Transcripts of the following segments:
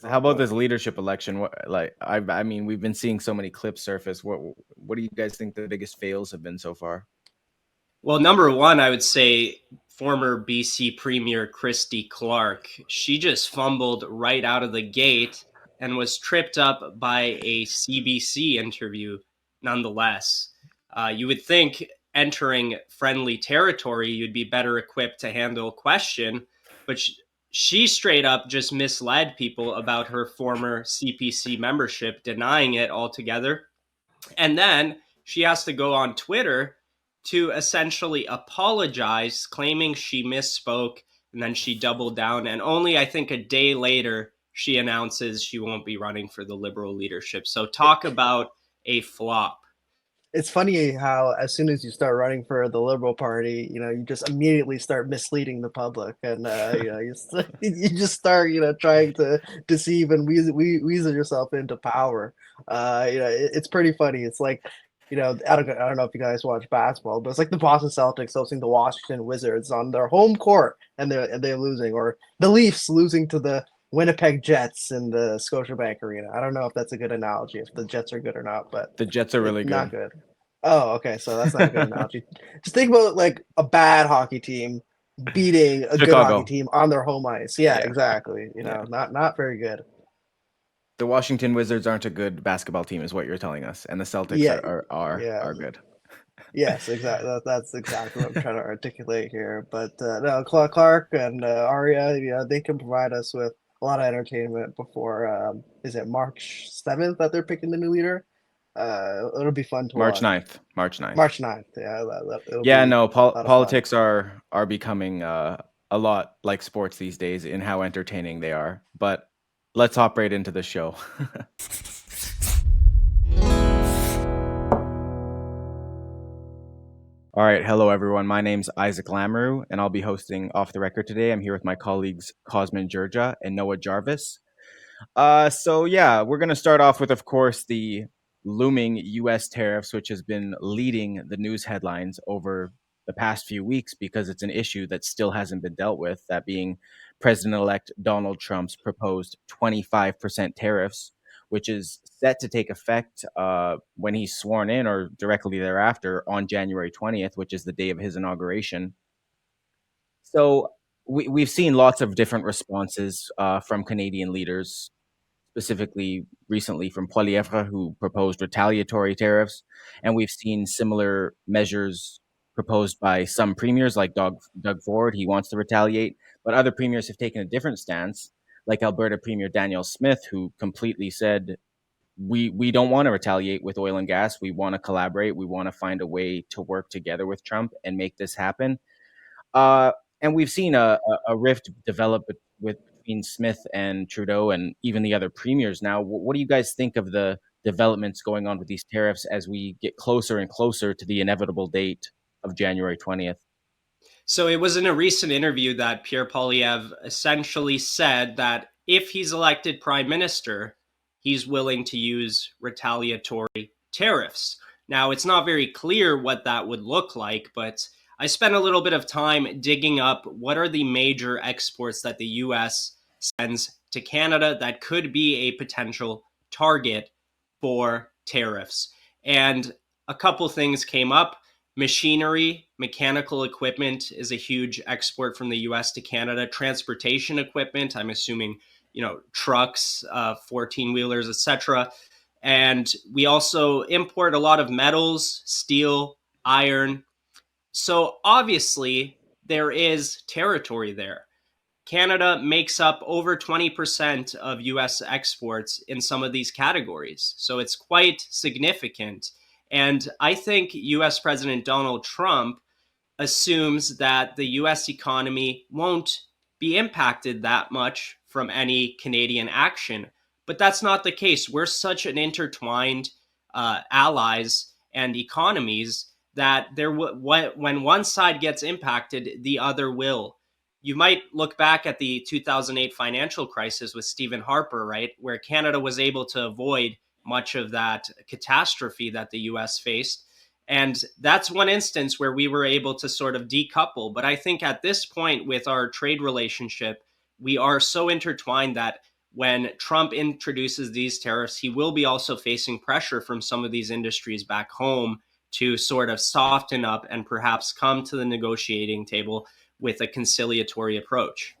how about this leadership election? I mean, we've been seeing so many clips surface. What do you guys think the biggest fails have been so far? Well, number one, I would say former BC Premier Christy Clark. She just fumbled right out of the gate and was tripped up by a CBC interview nonetheless. You would think entering friendly territory, you'd be better equipped to handle a question, but she straight up just misled people about her former CPC membership, denying it altogether. And then she has to go on Twitter to essentially apologize, claiming she misspoke, and then she doubled down. And only, I think, a day later, she announces she won't be running for the Liberal leadership. So talk about a flop. It's funny how as soon as you start running for the Liberal Party, you just immediately start misleading the public, and you just start trying to deceive and weasel yourself into power. It's pretty funny. It's like I don't know if you guys watch basketball, but it's like the Boston Celtics hosting the Washington Wizards on their home court, and they're losing, or the Leafs losing to the Winnipeg Jets in the Scotiabank Arena. I don't know if that's a good analogy, if the Jets are good or not, but The Jets are really not good. good. Oh, okay, so that's not a good analogy. Just think about like a bad hockey team beating a good hockey Chicago. team on their home ice. Yeah, Yeah. exactly. Yeah. Not very good. The Washington Wizards aren't a good basketball team, is what you're telling us, and the Celtics Yeah, are good. yes, exactly. That's exactly what I'm trying to articulate here. But no, Clark and Arya, they can provide us with a lot of entertainment before. Is it March 7th that they're picking the new leader? It'll be fun to March watch. 9th. March 9th. March 9th. Yeah, it'll Yeah, be no, a lot of fun. politics are becoming a lot like sports these days in how entertaining they are. But let's hop right into the show. All right, hello everyone. My name's Isaac Lamoureux, and I'll be hosting Off the Record today. I'm here with my colleagues Cosmin Georgia and Noah Jarvis. So yeah, we're going to start off with, of course, the looming U.S. tariffs, which has been leading the news headlines over the past few weeks because it's an issue that still hasn't been dealt with, that being President-elect Donald Trump's proposed 25% tariffs, which is set to take effect when he's sworn in or directly thereafter on January 20th, which is the day of his inauguration. So we've seen lots of different responses from Canadian leaders, specifically recently from Poilievre, who proposed retaliatory tariffs. And we've seen similar measures proposed by some premiers, like Doug Ford. He wants to retaliate. But other premiers have taken a different stance, like Alberta Premier Daniel Smith, who completely said, we don't want to retaliate with oil and gas. We want to collaborate. We want to find a way to work together with Trump and make this happen. And we've seen a rift develop between Smith and Trudeau and even the other premiers now. What do you guys think of the developments going on with these tariffs as we get closer and closer to the inevitable date of January 20th? So it was in a recent interview that Pierre Poilievre essentially said that if he's elected prime minister, he's willing to use retaliatory tariffs. Now, it's not very clear what that would look like, but I spent a little bit of time digging up what are the major exports that the US sends to Canada that could be a potential target for tariffs. And a couple things came up. Machinery, mechanical equipment is a huge export from the US to Canada. Transportation equipment, I'm assuming, trucks, 14-wheelers, etc. And we also import a lot of metals, steel, iron. So obviously, there is territory there. Canada makes up over 20% of US exports in some of these categories. So it's quite significant. And I think US President Donald Trump assumes that the US economy won't be impacted that much from any Canadian action. But that's not the case. We're such an intertwined allies and economies that when one side gets impacted, the other will. You might look back at the 2008 financial crisis with Stephen Harper, right, where Canada was able to avoid much of that catastrophe that the US faced. And that's one instance where we were able to sort of decouple. But I think at this point with our trade relationship, we are so intertwined that when Trump introduces these tariffs, he will be also facing pressure from some of these industries back home to sort of soften up and perhaps come to the negotiating table with a conciliatory approach.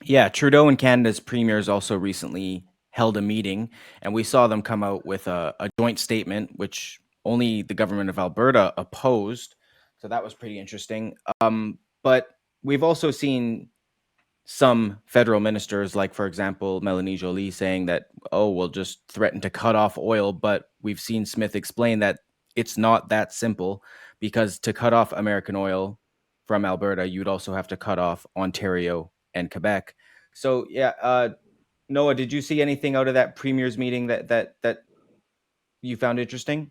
Yeah, Trudeau and Canada's premiers also recently held a meeting, and we saw them come out with a joint statement, which only the government of Alberta opposed. So that was pretty interesting. But we've also seen some federal ministers, like, for example, Melanie Joly, saying that, oh, we'll just threaten to cut off oil. But we've seen Smith explain that it's not that simple, because to cut off American oil from Alberta, you'd also have to cut off Ontario and Quebec. So, yeah, Noah, did you see anything out of that premier's meeting that you found interesting?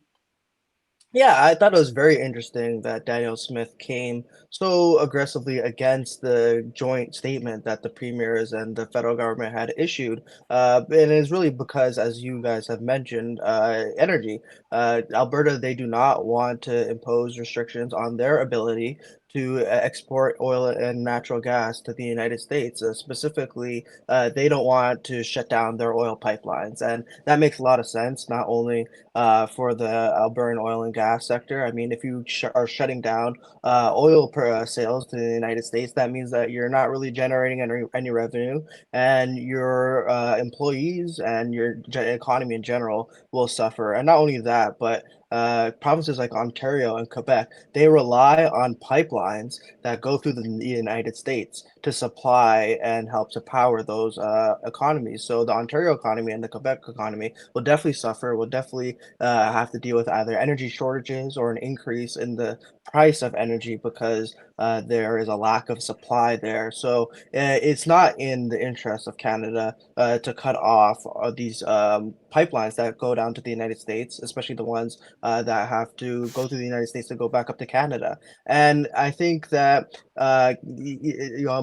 Yeah, I thought it was very interesting that Daniel Smith came so aggressively against the joint statement that the premiers and the federal government had issued. And it's really because, as you guys have mentioned, energy. Alberta, they do not want to impose restrictions on their ability to export oil and natural gas to the United States. Specifically, they don't want to shut down their oil pipelines. And that makes a lot of sense, not only for the Albertan oil and gas sector. I mean, if you are shutting down oil sales to the United States, that means that you're not really generating any revenue, and your employees and your economy in general will suffer. And not only that, but provinces like Ontario and Quebec, they rely on pipelines that go through the United States to supply and help to power those economies. So the Ontario economy and the Quebec economy will definitely suffer, will definitely have to deal with either energy shortages or an increase in the price of energy because there is a lack of supply there. So it's not in the interest of Canada to cut off these pipelines that go down to the United States, especially the ones that have to go through the United States to go back up to Canada. And I think that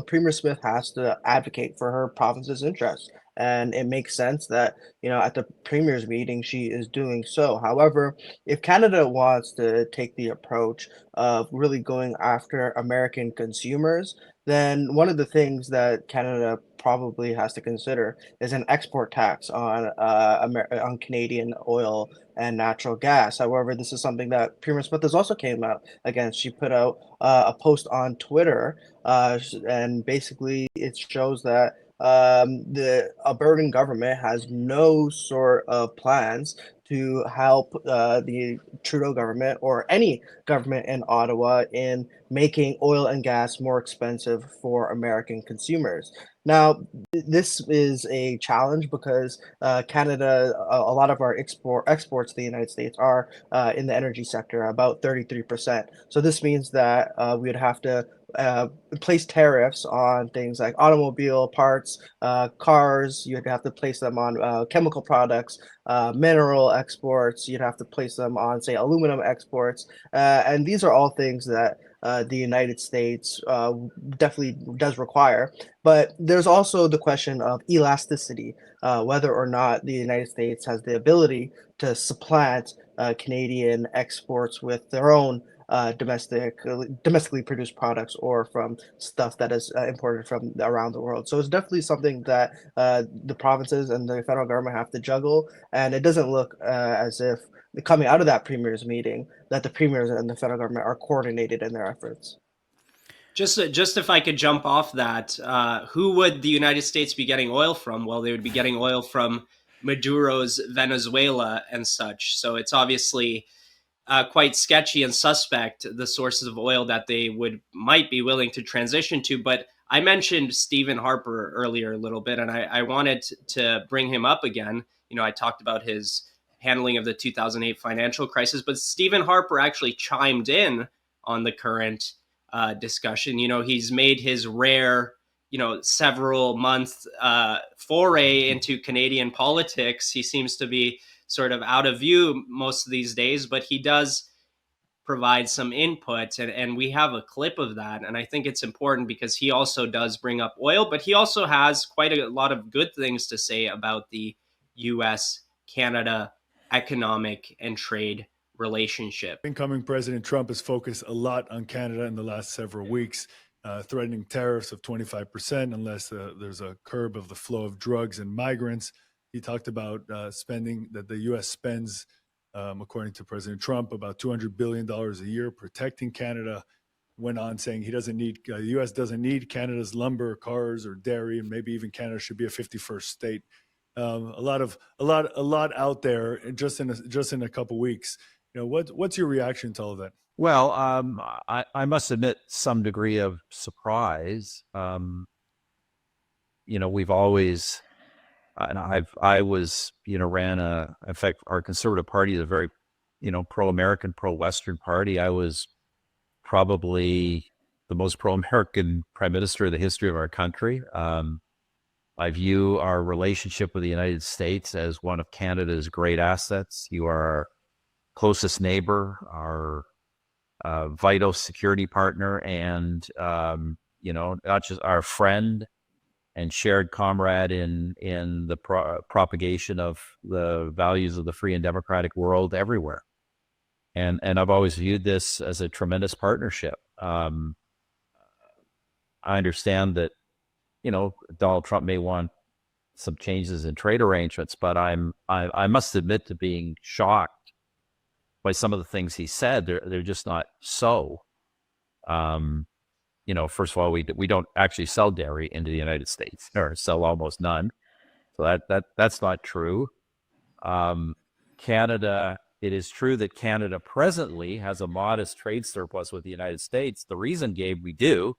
Premier Smith has to advocate for her province's interests. And it makes sense that, at the premier's meeting, she is doing so. However, if Canada wants to take the approach of really going after American consumers, then one of the things that Canada probably has to consider is an export tax on on Canadian oil and natural gas. However, this is something that Premier Smith has also came out against. She put out a post on Twitter, and basically it shows that the Albertan government has no sort of plans to help the Trudeau government or any government in Ottawa in making oil and gas more expensive for American consumers. Now, this is a challenge because Canada, a lot of our exports to the United States are in the energy sector, about 33%. So this means that we would have to place tariffs on things like automobile parts, cars. You'd have to place them on chemical products, mineral exports. You'd have to place them on, say, aluminum exports. And these are all things that the United States definitely does require. But there's also the question of elasticity, whether or not the United States has the ability to supplant Canadian exports with their own domestically produced products or from stuff that is imported from around the world. So it's definitely something that the provinces and the federal government have to juggle, and it doesn't look as if coming out of that premier's meeting that the premiers and the federal government are coordinated in their efforts. Just if I could jump off that, who would the United States be getting oil from? Well, they would be getting oil from Maduro's Venezuela and such. So it's obviously quite sketchy and suspect, the sources of oil that they might be willing to transition to. But I mentioned Stephen Harper earlier a little bit, and I wanted to bring him up again. I talked about his handling of the 2008 financial crisis, but Stephen Harper actually chimed in on the current discussion. He's made his rare, several month foray into Canadian politics. He seems to be sort of out of view most of these days, but he does provide some input, and we have a clip of that. And I think it's important because he also does bring up oil, but he also has quite a lot of good things to say about the US Canada economic and trade relationship. Incoming President Trump has focused a lot on Canada in the last several weeks. threatening tariffs of 25% unless there's a curb of the flow of drugs and migrants. He talked about spending that the U.S. spends, according to President Trump, about $200 billion a year protecting Canada. Went on saying he doesn't need the U.S. doesn't need Canada's lumber, cars, or dairy, and maybe even Canada should be a 51st state. A lot out there just in a couple weeks. What's your reaction to all of that? Well, I must admit some degree of surprise. We've always, and I was, ran in fact, our Conservative Party is a very, pro-American, pro-Western party. I was probably the most pro-American prime minister in the history of our country. I view our relationship with the United States as one of Canada's great assets. You are our closest neighbor, our vital security partner, and not just our friend and shared comrade in the propagation of the values of the free and democratic world everywhere. And I've always viewed this as a tremendous partnership. I understand that Donald Trump may want some changes in trade arrangements, but I must admit to being shocked by some of the things he said. They're just not so. First of all, we don't actually sell dairy into the United States, or sell almost none. So that's not true. Canada, it is true that Canada presently has a modest trade surplus with the United States. The reason, Gabe, we do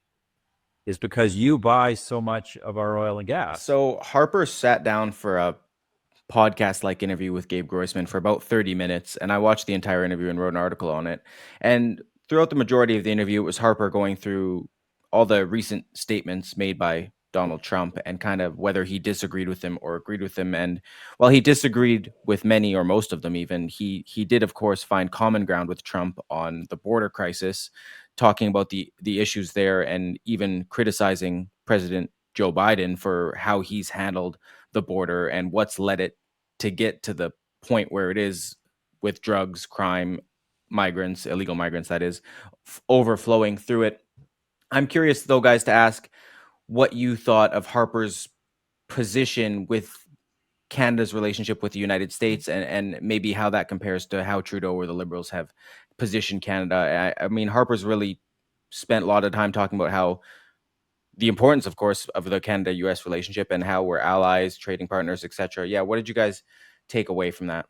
is because you buy so much of our oil and gas. So Harper sat down for a podcast-like interview with Gabe Groisman for about 30 minutes, and I watched the entire interview and wrote an article on it. And throughout the majority of the interview, it was Harper going through all the recent statements made by Donald Trump and kind of whether he disagreed with them or agreed with them. And while he disagreed with many or most of them even, he did, of course, find common ground with Trump on the border crisis, talking about the issues there and even criticizing President Joe Biden for how he's handled the border and what's led it to get to the point where it is with drugs, crime, migrants, illegal migrants, that is, overflowing through it. I'm curious, though, guys, to ask what you thought of Harper's position with Canada's relationship with the United States and maybe how that compares to how Trudeau or the Liberals have positioned Canada. I mean, Harper's really spent a lot of time talking about how the importance, of course, of the Canada-US relationship and how we're allies, trading partners, etc. Yeah, what did you guys take away from that?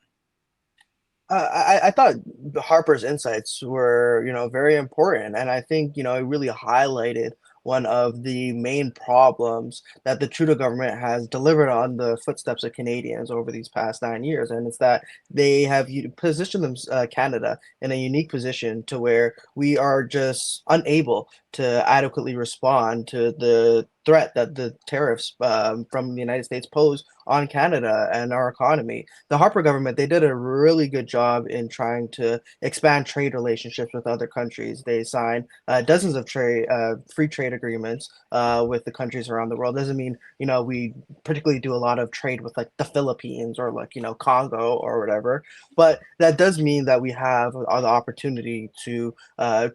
I thought Harper's insights were, very important, and I think, it really highlighted one of the main problems that the Trudeau government has delivered on the footsteps of Canadians over these past 9 years, and it's that they have positioned Canada in a unique position to where we are just unable to adequately respond to the threat that the tariffs from the United States pose on Canada and our economy. The Harper government, they did a really good job in trying to expand trade relationships with other countries. They signed dozens of free trade agreements with the countries around the world. Doesn't mean, we particularly do a lot of trade with like the Philippines or like, Congo or whatever, but that does mean that we have the opportunity to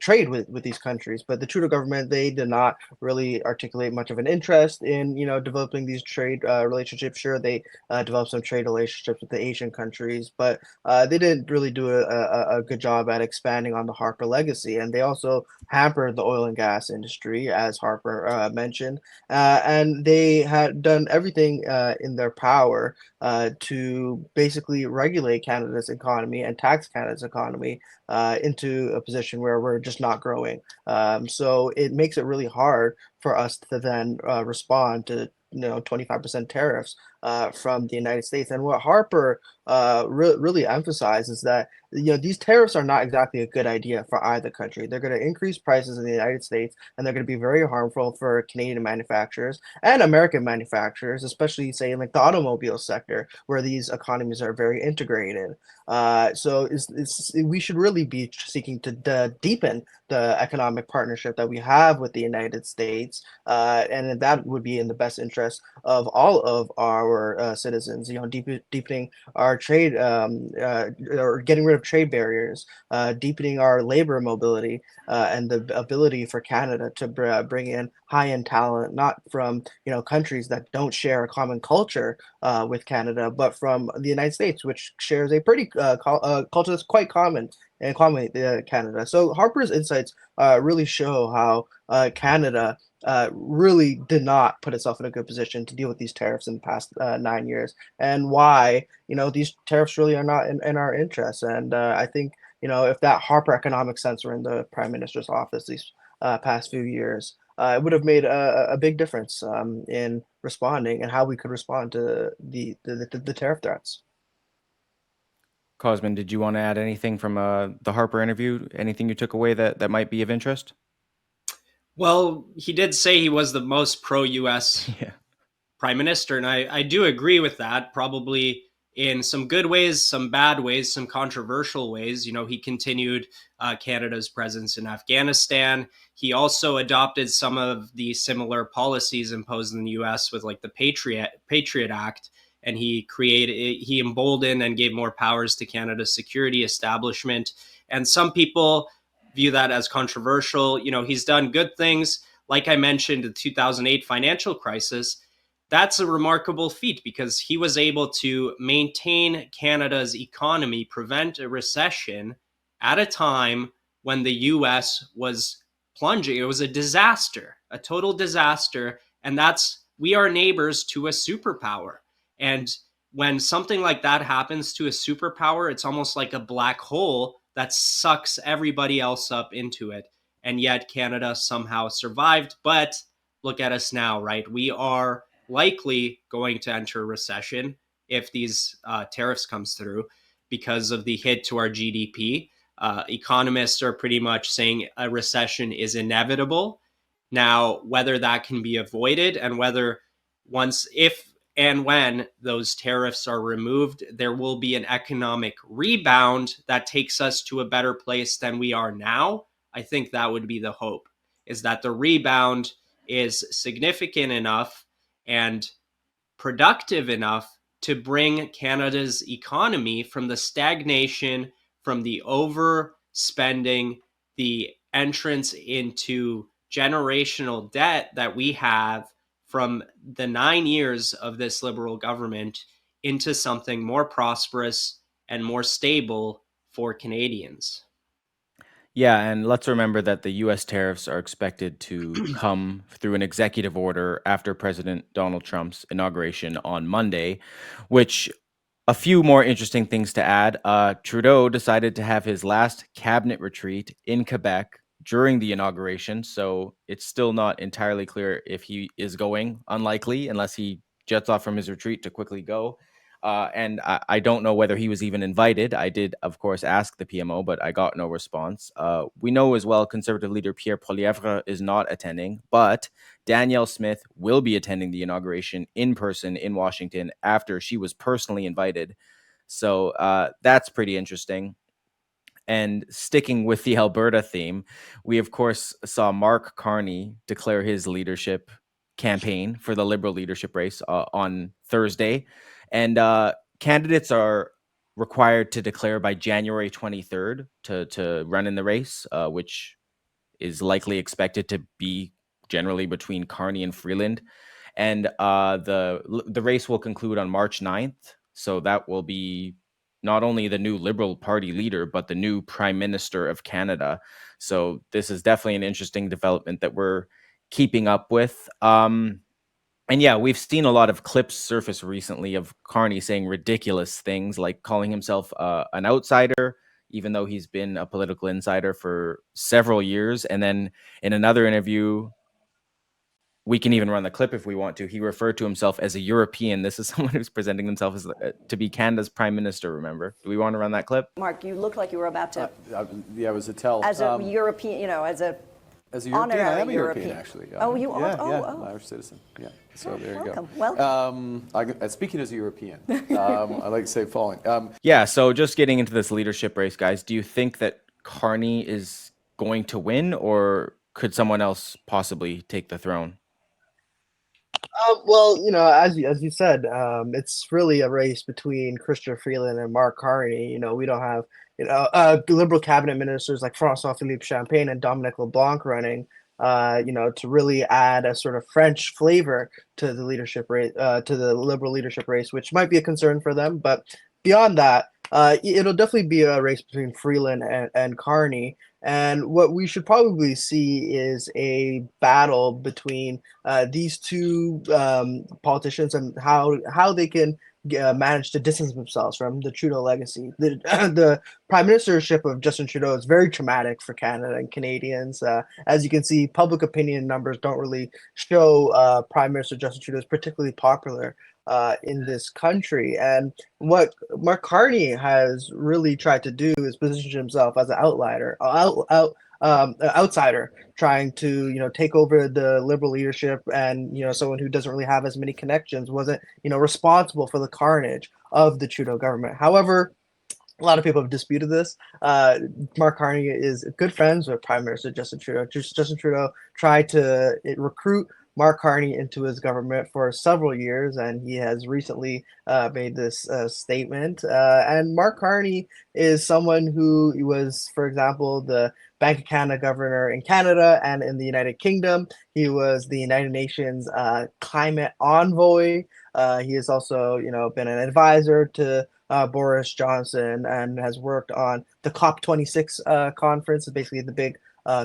trade with these countries. But the Trudeau government, they did not really articulate much of an interest in, developing these trade relationships. Sure, they developed some trade relationships with the Asian countries, but they didn't really do a good job at expanding on the Harper legacy. And they also hampered the oil and gas industry, as Harper mentioned, and they had done everything in their power to basically regulate Canada's economy and tax Canada's economy into a position where we're just not growing. So it makes it really hard for us to then respond to 25% tariffs from the United States. And what Harper really emphasizes that these tariffs are not exactly a good idea for either country. They're going to increase prices in the United States, and they're going to be very harmful for Canadian manufacturers and American manufacturers, especially say in like the automobile sector, where these economies are very integrated. So we should really be seeking to deepen the economic partnership that we have with the United States, and that would be in the best interest of all of our citizens. Deepening our trade or getting rid of trade barriers, deepening our labor mobility, and the ability for Canada to bring in high-end talent, not from countries that don't share a common culture with Canada, but from the United States, which shares a pretty culture that's quite common and common Canada. So Harper's insights really show how Canada really did not put itself in a good position to deal with these tariffs in the past 9 years, and why these tariffs really are not in our interests. And I think if that Harper economic sense were in the Prime Minister's office these past few years, it would have made a big difference in responding and how we could respond to the tariff threats. Cosman, did you want to add anything from the Harper interview? Anything you took away that might be of interest? Well, he did say he was the most pro-US Yeah. prime minister, and I do agree with that, probably in some good ways, some bad ways, some controversial ways. He continued Canada's presence in Afghanistan. He also adopted some of the similar policies imposed in the US with like the Patriot Act, and he emboldened and gave more powers to Canada's security establishment. And some people view that as controversial. He's done good things. Like I mentioned, the 2008 financial crisis, that's a remarkable feat because he was able to maintain Canada's economy, prevent a recession at a time when the US was plunging. It was a disaster, a total disaster. And we are neighbors to a superpower. And when something like that happens to a superpower, it's almost like a black hole that sucks everybody else up into it. And yet Canada somehow survived. But look at us now, right? We are likely going to enter a recession if these tariffs comes through because of the hit to our GDP. Economists are pretty much saying a recession is inevitable. Now, whether that can be avoided and whether if and when those tariffs are removed, there will be an economic rebound that takes us to a better place than we are now. I think that would be the hope, is that the rebound is significant enough and productive enough to bring Canada's economy from the stagnation, from the overspending, the entrance into generational debt that we have from the 9 years of this Liberal government into something more prosperous and more stable for Canadians. Yeah, and let's remember that the US tariffs are expected to come through an executive order after President Donald Trump's inauguration on Monday, which a few more interesting things to add. Trudeau decided to have his last cabinet retreat in Quebec during the inauguration, so it's still not entirely clear if he is going, unlikely, unless he jets off from his retreat to quickly go. And I don't know whether he was even invited. I did, of course, ask the PMO, but I got no response. We know as well Conservative leader Pierre Poilievre is not attending, but Danielle Smith will be attending the inauguration in person in Washington after she was personally invited. So that's pretty interesting. And sticking with the Alberta theme, we of course saw Mark Carney declare his leadership campaign for the Liberal leadership race on Thursday. And candidates are required to declare by January 23rd to run in the race, which is likely expected to be generally between Carney and Freeland. And the race will conclude on March 9th. So that will be not only the new Liberal Party leader, but the new Prime Minister of Canada. So this is definitely an interesting development that we're keeping up with. And yeah, we've seen a lot of clips surface recently of Carney saying ridiculous things like calling himself an outsider, even though he's been a political insider for several years. And then in another interview, we can even run the clip if we want to. He referred to himself as a European. This is someone who's presenting himself as to be Canada's prime minister, remember? Do we want to run that clip? Mark, you looked like you were about to. Yeah, it was a tell. As a European, as a European, I am a European, actually. Oh, you are? Yeah, oh. I'm an Irish citizen. Yeah, so there you welcome, go. Welcome. Speaking as a European, I like to say following. Yeah, so just getting into this leadership race, guys, do you think that Carney is going to win, or could someone else possibly take the throne? Well, as you said, it's really a race between Chrystia Freeland and Mark Carney. We don't have Liberal cabinet ministers like François-Philippe Champagne and Dominic LeBlanc running. To really add a sort of French flavor to the leadership race, to the Liberal leadership race, which might be a concern for them. But beyond that, it'll definitely be a race between Freeland and Carney. And what we should probably see is a battle between these two politicians and how they can manage to distance themselves from the Trudeau legacy. The prime ministership of Justin Trudeau is very traumatic for Canada and Canadians. As you can see, public opinion numbers don't really show Prime Minister Justin Trudeau is particularly popular in this country. And what Mark Carney has really tried to do is position himself as an outsider, trying to take over the Liberal leadership, and someone who doesn't really have as many connections, wasn't responsible for the carnage of the Trudeau government. However, a lot of people have disputed this. Mark Carney is good friends with Prime Minister Justin Trudeau. Justin Trudeau tried to recruit Mark Carney into his government for several years, and he has recently made this statement. And Mark Carney is someone who was, for example, the Bank of Canada governor in Canada and in the United Kingdom. He was the United Nations climate envoy. He has also, been an advisor to Boris Johnson, and has worked on the COP26 conference, basically the big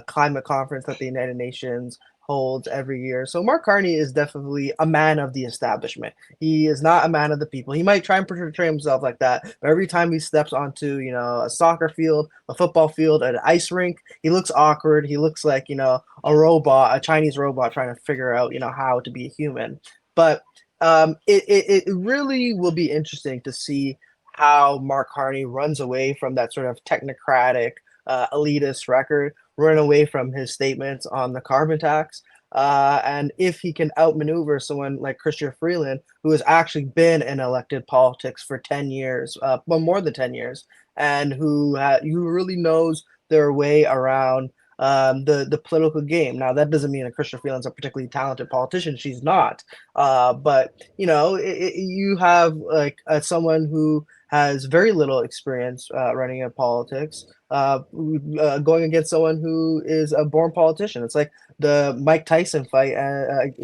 climate conference that the United Nations holds every year. So Mark Carney is definitely a man of the establishment. He is not a man of the people. He might try and portray himself like that, but every time he steps onto, a soccer field, a football field, an ice rink, he looks awkward. He looks like, a robot, a Chinese robot trying to figure out, how to be a human. But it really will be interesting to see how Mark Carney runs away from that sort of technocratic, elitist record, run away from his statements on the carbon tax. And if he can outmaneuver someone like Chrystia Freeland, who has actually been in elected politics for 10 years, well, more than 10 years, and who really knows their way around the political game. Now, that doesn't mean that Chrystia Freeland's a particularly talented politician. She's not. But, you have like someone who has very little experience running in politics, going against someone who is a born politician. It's like the Mike Tyson fight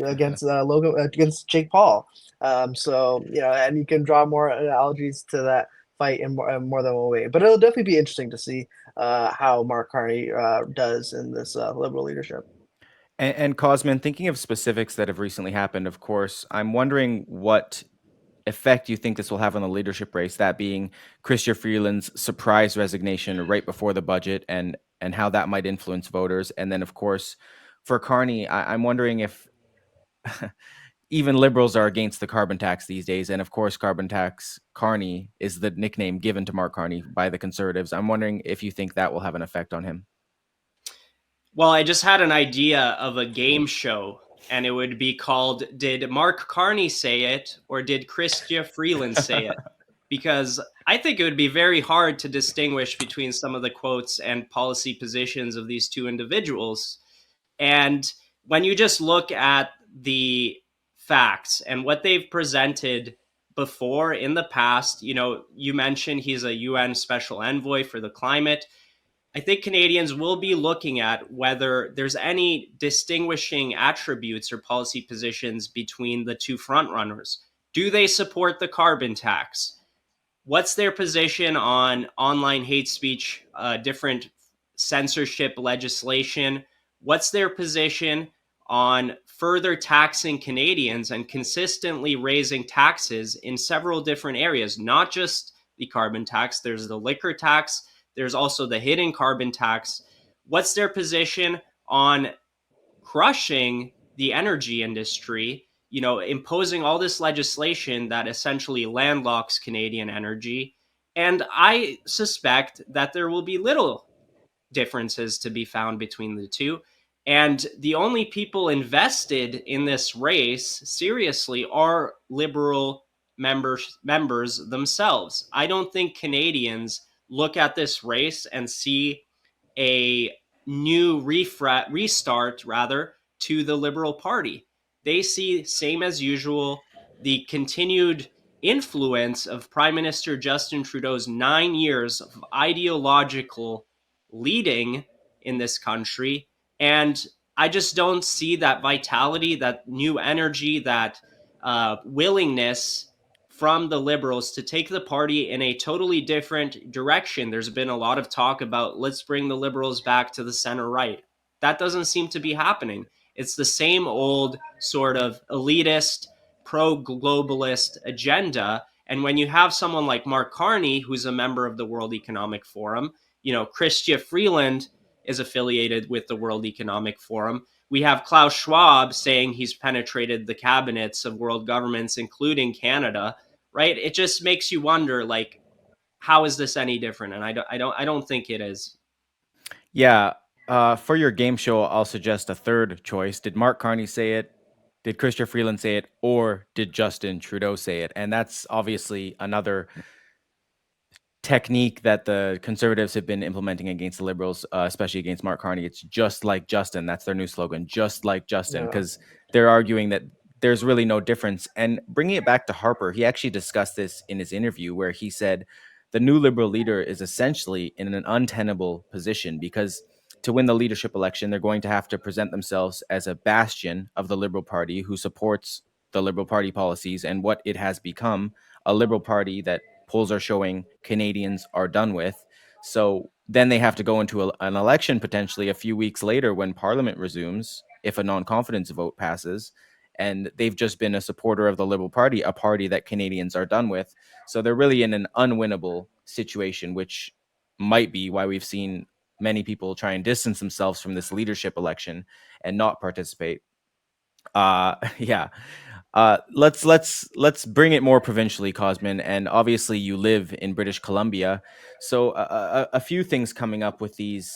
against against Jake Paul. And you can draw more analogies to that fight in more than one way. But it'll definitely be interesting to see how Mark Carney does in this Liberal leadership. And Cosmin, thinking of specifics that have recently happened, of course, I'm wondering what effect you think this will have on the leadership race, that being Chrystia Freeland's surprise resignation right before the budget, and how that might influence voters. And then, of course, for Carney, I'm wondering if even Liberals are against the carbon tax these days. And of course, carbon tax Carney is the nickname given to Mark Carney by the Conservatives. I'm wondering if you think that will have an effect on him. Well, I just had an idea of a game show, and it would be called Did Mark Carney Say It, or Did Chrystia Freeland Say It? Because I think it would be very hard to distinguish between some of the quotes and policy positions of these two individuals. And when you just look at the facts and what they've presented before in the past, you mentioned he's a UN special envoy for the climate. I think Canadians will be looking at whether there's any distinguishing attributes or policy positions between the two frontrunners. Do they support the carbon tax? What's their position on online hate speech, different censorship legislation? What's their position on further taxing Canadians and consistently raising taxes in several different areas, not just the carbon tax? There's the liquor tax. There's also the hidden carbon tax. What's their position on crushing the energy industry, imposing all this legislation that essentially landlocks Canadian energy? And I suspect that there will be little differences to be found between the two. And the only people invested in this race seriously are Liberal members themselves. I don't think Canadians look at this race and see a new restart to the Liberal Party. they see, same as usual, the continued influence of Prime Minister Justin Trudeau's 9 years of ideological leading in this country. And I just don't see that vitality, that new energy, that willingness from the Liberals to take the party in a totally different direction. There's been a lot of talk about let's bring the Liberals back to the center right. That doesn't seem to be happening. It's the same old sort of elitist, pro-globalist agenda. And when you have someone like Mark Carney, who's a member of the World Economic Forum, Chrystia Freeland is affiliated with the World Economic Forum. We have Klaus Schwab saying he's penetrated the cabinets of world governments, including Canada, right? It just makes you wonder, like, how is this any different? And I don't think it is. Yeah. For your game show, I'll suggest a third choice. Did Mark Carney say it? Did Chrystia Freeland say it? Or did Justin Trudeau say it? And that's obviously another technique that the Conservatives have been implementing against the Liberals, especially against Mark Carney. It's just like Justin. That's their new slogan, just like Justin, because they're arguing that there's really no difference. And bringing it back to Harper, he actually discussed this in his interview where he said the new Liberal leader is essentially in an untenable position because to win the leadership election, they're going to have to present themselves as a bastion of the Liberal Party who supports the Liberal Party policies and what it has become, a Liberal Party that polls are showing Canadians are done with. So then they have to go into an election potentially a few weeks later when Parliament resumes, if a non-confidence vote passes, and they've just been a supporter of the Liberal Party, a party that Canadians are done with. So they're really in an unwinnable situation, which might be why we've seen many people try and distance themselves from this leadership election and not participate. Yeah. Let's bring it more provincially, Cosmin. And obviously, you live in British Columbia, so a few things coming up with these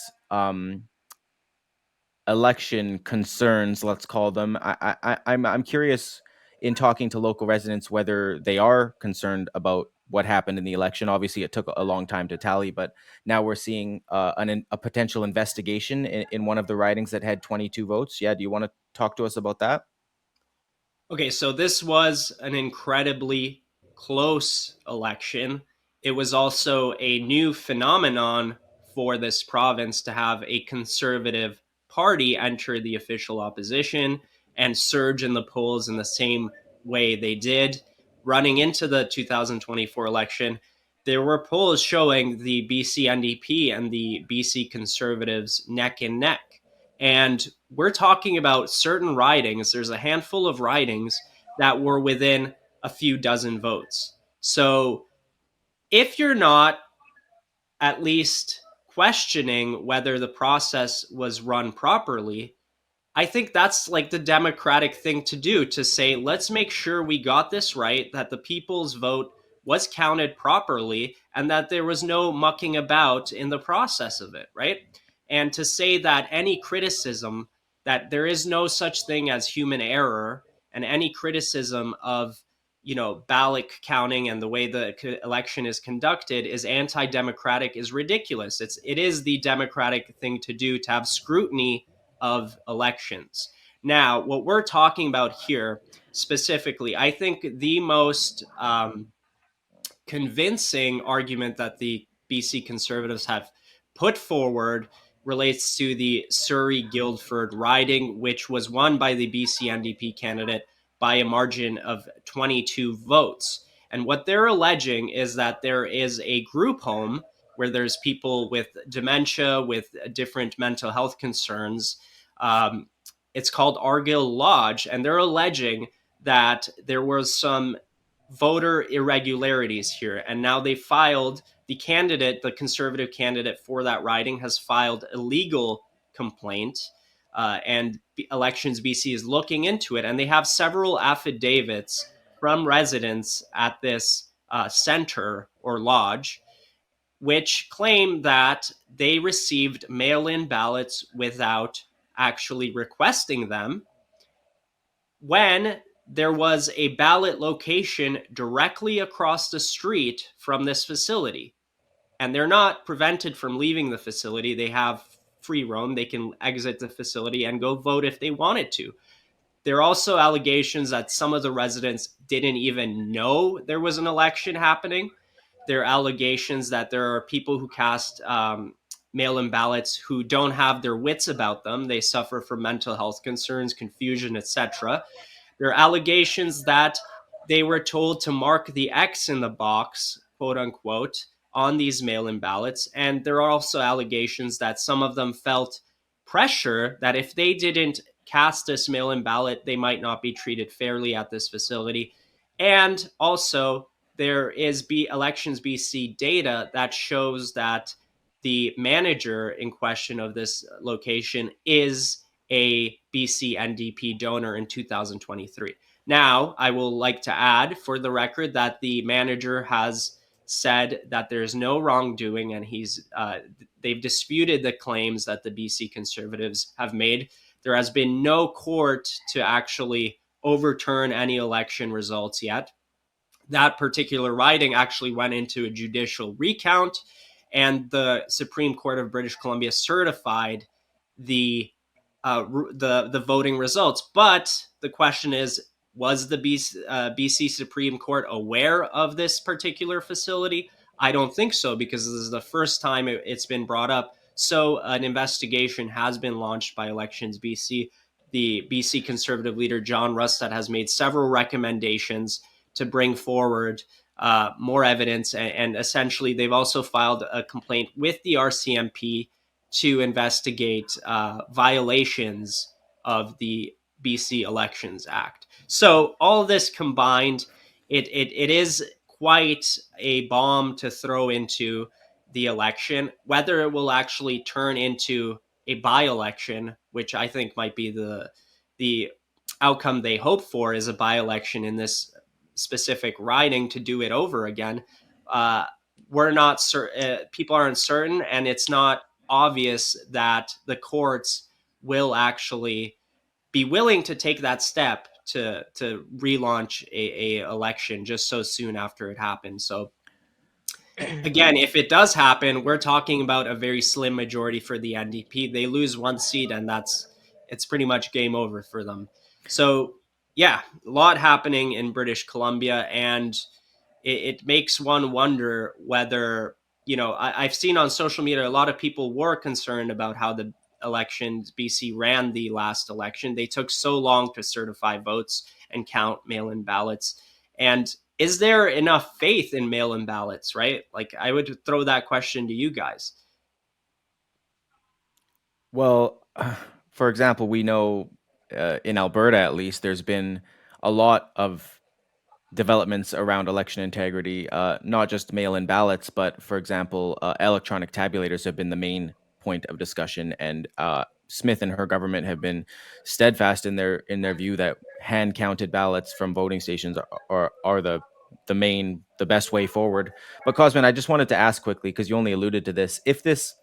election concerns, let's call them. I'm curious in talking to local residents whether they are concerned about what happened in the election. Obviously, it took a long time to tally, but now we're seeing a potential investigation in one of the ridings that had 22 votes. Yeah, do you want to talk to us about that? Okay, so this was an incredibly close election. It was also a new phenomenon for this province to have a Conservative party enter the official opposition and surge in the polls in the same way they did. Running into the 2024 election, there were polls showing the BC NDP and the BC Conservatives neck and neck. And we're talking about certain ridings. There's a handful of ridings that were within a few dozen votes. So if you're not at least questioning whether the process was run properly, I think that's like the democratic thing to do, to say, let's make sure we got this right, that the people's vote was counted properly, and that there was no mucking about in the process of it, right? And to say that any criticism, that there is no such thing as human error, and any criticism of ballot counting and the way the election is conducted is anti-democratic is ridiculous. It is the democratic thing to do, to have scrutiny of elections. Now, what we're talking about here specifically, I think the most convincing argument that the BC Conservatives have put forward relates to the Surrey-Guildford riding, which was won by the BC NDP candidate by a margin of 22 votes. And what they're alleging is that there is a group home where there's people with dementia, with different mental health concerns. It's called Argyll Lodge, and they're alleging that there was some voter irregularities here. And now they filed, the Conservative candidate for that riding has filed a legal complaint. And Elections BC is looking into it. And they have several affidavits from residents at this center or lodge, which claim that they received mail-in ballots without actually requesting them, when there was a ballot location directly across the street from this facility. And they're not prevented from leaving the facility. They have free roam. They can exit the facility and go vote if they wanted to. There are also allegations that some of the residents didn't even know there was an election happening. There are allegations that there are people who cast mail-in ballots who don't have their wits about them. They suffer from mental health concerns, confusion, etc. There are allegations that they were told to mark the X in the box, quote unquote, on these mail-in ballots. And there are also allegations that some of them felt pressure that if they didn't cast this mail-in ballot, they might not be treated fairly at this facility. And also, there is Elections BC data that shows that the manager in question of this location is a BC NDP donor in 2023. Now, I will like to add for the record that the manager has said that there's no wrongdoing, and they've disputed the claims that the BC Conservatives have made. There has been no court to actually overturn any election results yet. That particular riding actually went into a judicial recount, and the Supreme Court of British Columbia certified the voting results. But the question is, was the BC Supreme Court aware of this particular facility? I don't think so, because this is the first time it's been brought up. So an investigation has been launched by Elections BC. The BC Conservative leader, John Rustad, has made several recommendations to bring forward more evidence. And essentially, they've also filed a complaint with the RCMP to investigate violations of the BC Elections Act. So all of this combined, it is quite a bomb to throw into the election. Whether it will actually turn into a by-election, which I think might be the outcome they hope for, is a by-election in this specific riding to do it over again. We're not certain. People are uncertain, and it's not obvious that the courts will actually be willing to take that step to relaunch a election just so soon after it happens. So again, if it does happen, we're talking about a very slim majority for the NDP. They lose one seat, and it's pretty much game over for them. So yeah, a lot happening in British Columbia, and it makes one wonder whether, I've seen on social media a lot of people were concerned about how the elections BC ran the last election. They took so long to certify votes and count mail-in ballots. And is there enough faith in mail-in ballots, right? Like, I would throw that question to you guys. Well, for example, we know in Alberta, at least, there's been a lot of developments around election integrity, not just mail-in ballots, but, for example, electronic tabulators have been the main point of discussion. And Smith and her government have been steadfast in their view that hand-counted ballots from voting stations are the best way forward. But Cosmin, I just wanted to ask quickly, because you only alluded to this, if this,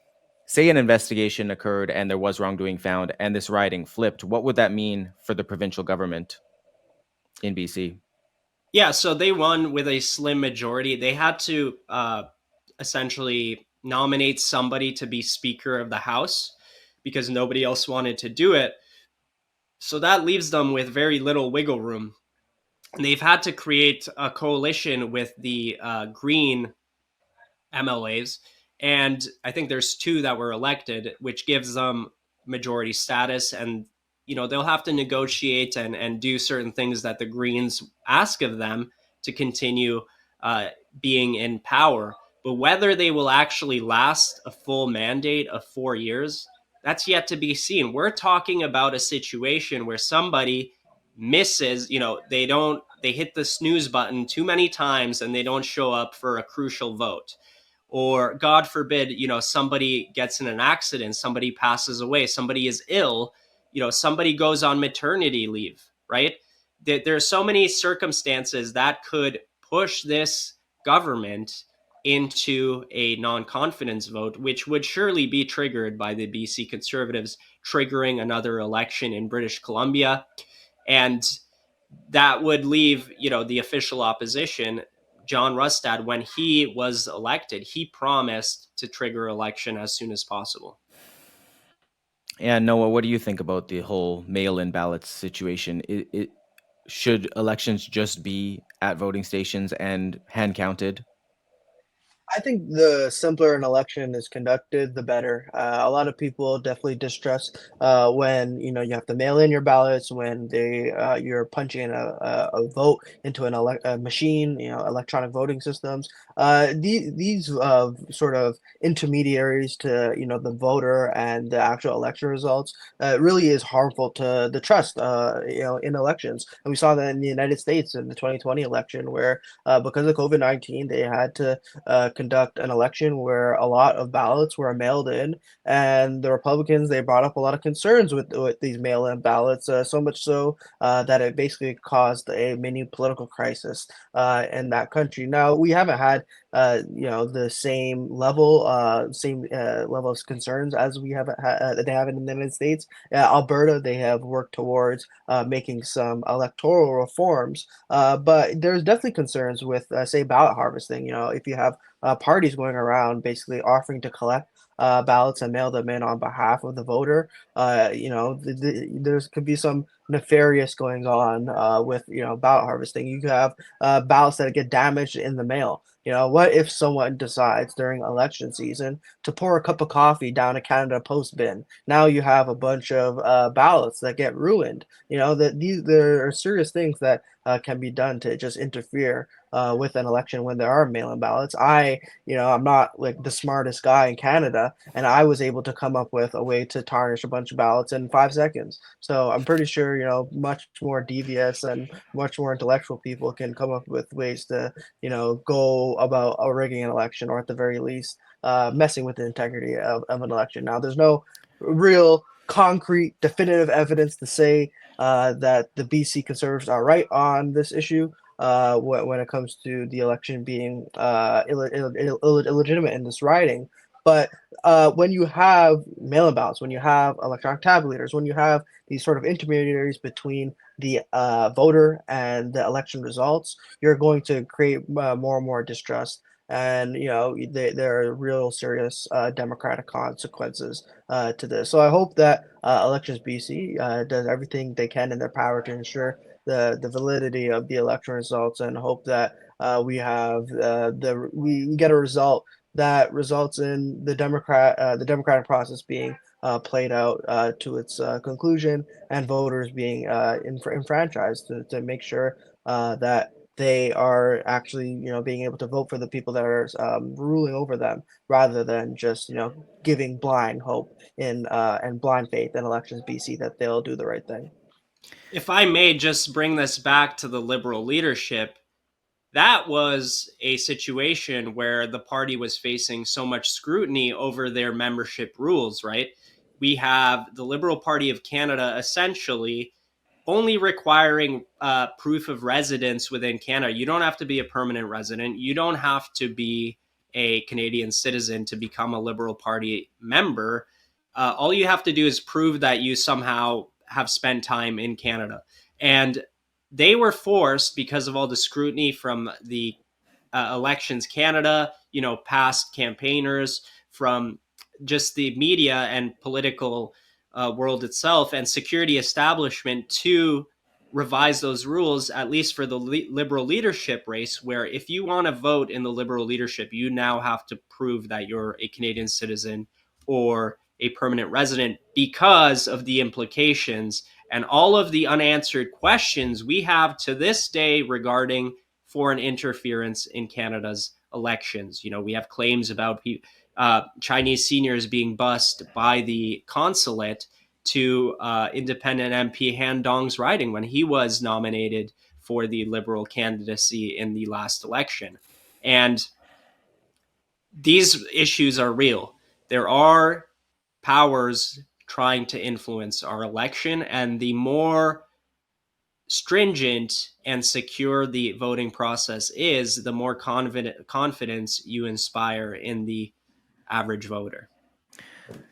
say, an investigation occurred and there was wrongdoing found and this riding flipped, what would that mean for the provincial government in BC? Yeah, so they won with a slim majority. They had to essentially nominate somebody to be Speaker of the House because nobody else wanted to do it. So that leaves them with very little wiggle room. And they've had to create a coalition with the Green MLAs. And I think there's two that were elected, which gives them majority status. And, they'll have to negotiate and do certain things that the Greens ask of them to continue being in power. But whether they will actually last a full mandate of 4 years, that's yet to be seen. We're talking about a situation where somebody misses, they hit the snooze button too many times and they don't show up for a crucial vote. Or God forbid, somebody gets in an accident, somebody passes away, somebody is ill, somebody goes on maternity leave, right? There are so many circumstances that could push this government into a non-confidence vote, which would surely be triggered by the BC Conservatives triggering another election in British Columbia. And that would leave, the official opposition. John Rustad, when he was elected, he promised to trigger election as soon as possible. And Noah, what do you think about the whole mail-in ballots situation? Should elections just be at voting stations and hand counted? I think the simpler an election is conducted, the better. A lot of people definitely distrust when you have to mail in your ballots, when you're punching in a vote into a machine, electronic voting systems. These sort of intermediaries to the voter and the actual election results really is harmful to the trust in elections. And we saw that in the United States in the 2020 election, where because of COVID-19, they had to conduct an election where a lot of ballots were mailed in, and the Republicans, they brought up a lot of concerns with these mail-in ballots, so much so that it basically caused a mini political crisis in that country. Now we haven't had the same level of concerns as we have they have in the United States. Alberta, they have worked towards making some electoral reforms, but there's definitely concerns with say ballot harvesting. If you have parties going around basically offering to collect ballots and mail them in on behalf of the voter. There's could be some nefarious going on with ballot harvesting. You have ballots that get damaged in the mail. What if someone decides during election season to pour a cup of coffee down a Canada Post bin? Now you have a bunch of ballots that get ruined. There are serious things that can be done to just interfere with an election when there are mail-in ballots. I'm not like the smartest guy in Canada, and I was able to come up with a way to tarnish a bunch of ballots in 5 seconds. So I'm pretty sure, much more devious and much more intellectual people can come up with ways to, go about rigging an election, or at the very least, messing with the integrity of an election. Now, there's no real concrete, definitive evidence to say that the BC Conservatives are right on this issue when it comes to the election being illegitimate in this riding. But when you have mail-in ballots, when you have electronic tabulators, when you have these sort of intermediaries between the voter and the election results, you're going to create more and more distrust. And there are real serious democratic consequences to this. So I hope that Elections BC does everything they can in their power to ensure the validity of the election results, and hope that we get a result that results in the democratic process being played out to its conclusion, and voters being enfranchised to make sure that they are actually being able to vote for the people that are ruling over them, rather than just giving blind hope in and blind faith in Elections BC that they'll do the right thing. If I may just bring this back to the Liberal leadership, that was a situation where the party was facing so much scrutiny over their membership rules, right? We have the Liberal Party of Canada essentially only requiring proof of residence within Canada. You don't have to be a permanent resident. You don't have to be a Canadian citizen to become a Liberal Party member. All you have to do is prove that you somehow have spent time in Canada. And they were forced, because of all the scrutiny from the Elections Canada, past campaigners, from just the media and political world itself and security establishment, to revise those rules, at least for the Liberal leadership race, where if you want to vote in the Liberal leadership, you now have to prove that you're a Canadian citizen or a permanent resident, because of the implications and all of the unanswered questions we have to this day regarding foreign interference in Canada's elections. We have claims about Chinese seniors being bused by the consulate to independent MP Han Dong's riding when he was nominated for the Liberal candidacy in the last election. And these issues are real. There are powers trying to influence our election, and the more stringent and secure the voting process is, the more confidence you inspire in the average voter.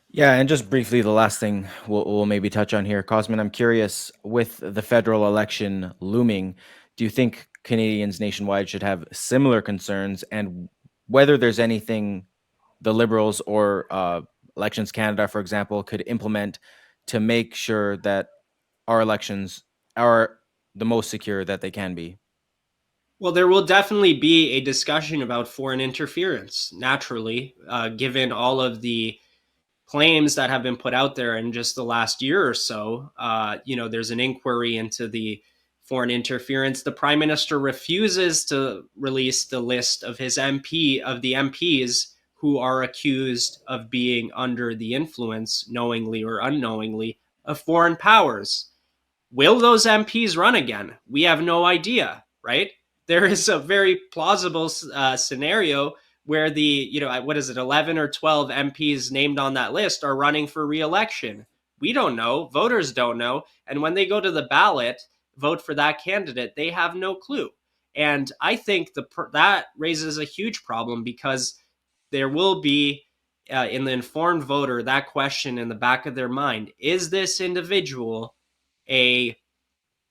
Yeah, and just briefly, the last thing we'll maybe touch on here, Cosmin, I'm curious, with the federal election looming, do you think Canadians nationwide should have similar concerns, and whether there's anything the Liberals or Elections Canada, for example, could implement to make sure that our elections are the most secure that they can be? Well, there will definitely be a discussion about foreign interference, naturally, given all of the claims that have been put out there in just the last year or so. There's an inquiry into the foreign interference. The Prime Minister refuses to release the list of the MPs who are accused of being under the influence, knowingly or unknowingly, of foreign powers. Will those MPs run again? We have no idea, right? There is a very plausible scenario where 11 or 12 MPs named on that list are running for re-election. We don't know. Voters don't know. And when they go to the ballot, vote for that candidate, they have no clue. And I think that raises a huge problem, because there will be, in the informed voter, that question in the back of their mind: is this individual a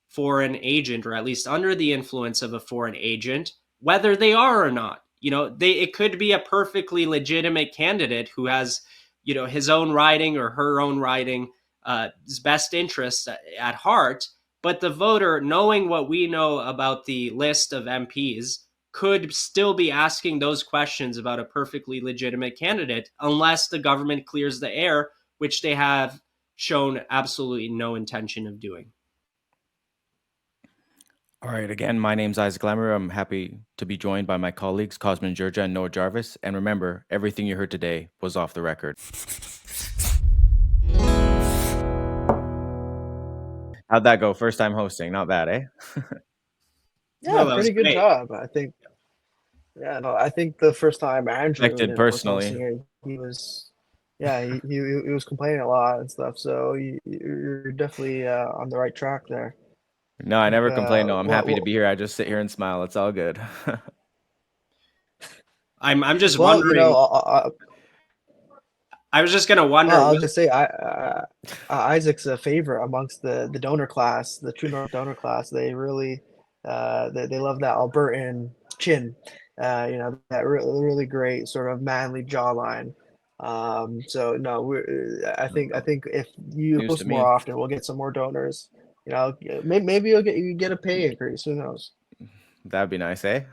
foreign agent, or at least under the influence of a foreign agent, whether they are or not? It could be a perfectly legitimate candidate who has, his own riding or her own riding, his best interests at heart. But the voter, knowing what we know about the list of MPs, could still be asking those questions about a perfectly legitimate candidate, unless the government clears the air, which they have shown absolutely no intention of doing. All right. Again, my name's Isaac Lamoureux. I'm happy to be joined by my colleagues, Cosmin Georgia and Noah Jarvis. And remember, everything you heard today was off the record. How'd that go? First time hosting. Not bad, eh? Yeah, No, that was pretty good great. job. I think. Yeah, no, I think the first time Andrew Affected was personally. hosting it, he was complaining a lot and stuff. So you're definitely on the right track there. No, I never complain. No, I'm Well, happy to be here. I just sit here and smile. It's all good. I'm just well, wondering. I was just gonna wonder. I'll just say, Isaac's a favorite amongst the donor class, the True North donor class. They really, they love that Albertan chin, that really great sort of manly jawline. So no, I think if you News to host more me. often, we'll get some more donors. Maybe you get a pay increase. Who knows? That'd be nice, eh?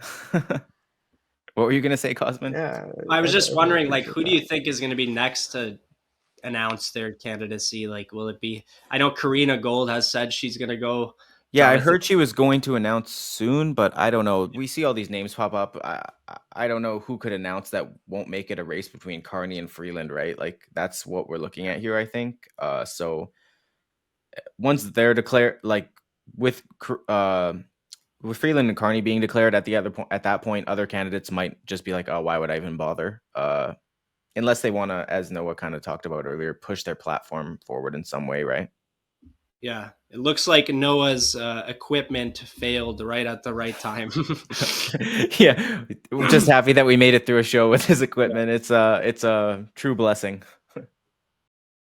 What were you gonna say, Cosmin? Yeah, I was just I'd wondering, like, appreciate who do that. you think is going to be next to announce their candidacy? Like, will it be? I know Karina Gold has said she's going to go. Yeah, I Jonathan- heard she was going to announce soon, but I don't know. We see all these names pop up. I don't know who could announce that won't make it a race between Carney and Freeland, right? Like that's what we're looking at here, I think. So once they're declared, like with Freeland and Carney being declared at that point, other candidates might just be like, oh, why would I even bother? Unless they want to, as Noah kind of talked about earlier, push their platform forward in some way, right? Yeah, it looks like Noah's equipment failed right at the right time. Yeah, we're just happy that we made it through a show with his equipment. It's a true blessing.